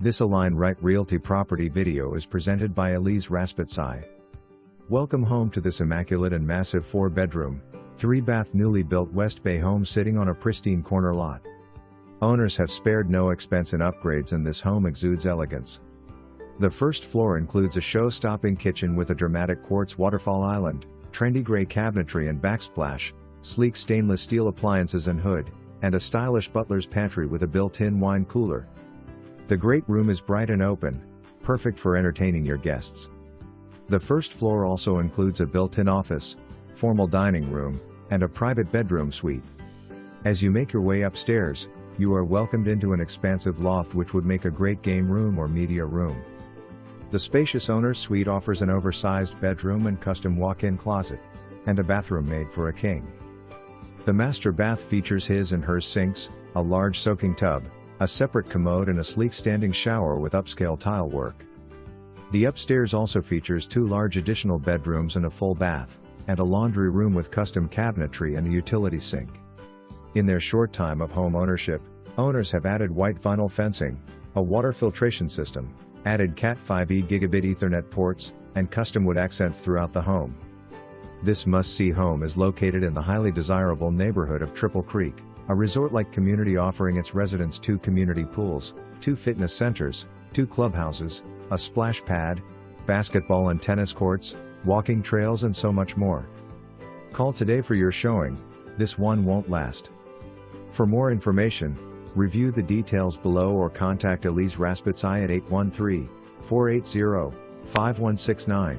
This Align Right Realty property video is presented by Elise Raspitsai. Welcome home to this immaculate and massive 4-bedroom, 3-bath newly built West Bay home sitting on a pristine corner lot. Owners have spared no expense in upgrades and this home exudes elegance. The first floor includes a show-stopping kitchen with a dramatic quartz waterfall island, trendy gray cabinetry and backsplash, sleek stainless steel appliances and hood, and a stylish butler's pantry with a built-in wine cooler. The great room is bright and open, perfect for entertaining your guests. The first floor also includes a built-in office, formal dining room, and a private bedroom suite. As you make your way upstairs, you are welcomed into an expansive loft which would make a great game room or media room. The spacious owner's suite offers an oversized bedroom and custom walk-in closet, and a bathroom made for a king. The master bath features his and hers sinks, a large soaking tub, a separate commode and a sleek standing shower with upscale tile work. The upstairs also features 2 large additional bedrooms and a full bath, and a laundry room with custom cabinetry and a utility sink. In their short time of home ownership, owners have added white vinyl fencing, a water filtration system, added Cat 5e gigabit Ethernet ports, and custom wood accents throughout the home. This must-see home is located in the highly desirable neighborhood of Triple Creek, a resort-like community offering its residents 2 community pools, 2 fitness centers, 2 clubhouses, a splash pad, basketball and tennis courts, walking trails and so much more. Call today for your showing. This one won't last. For more information, review the details below or contact Elise Raspitsai at 813-480-5169.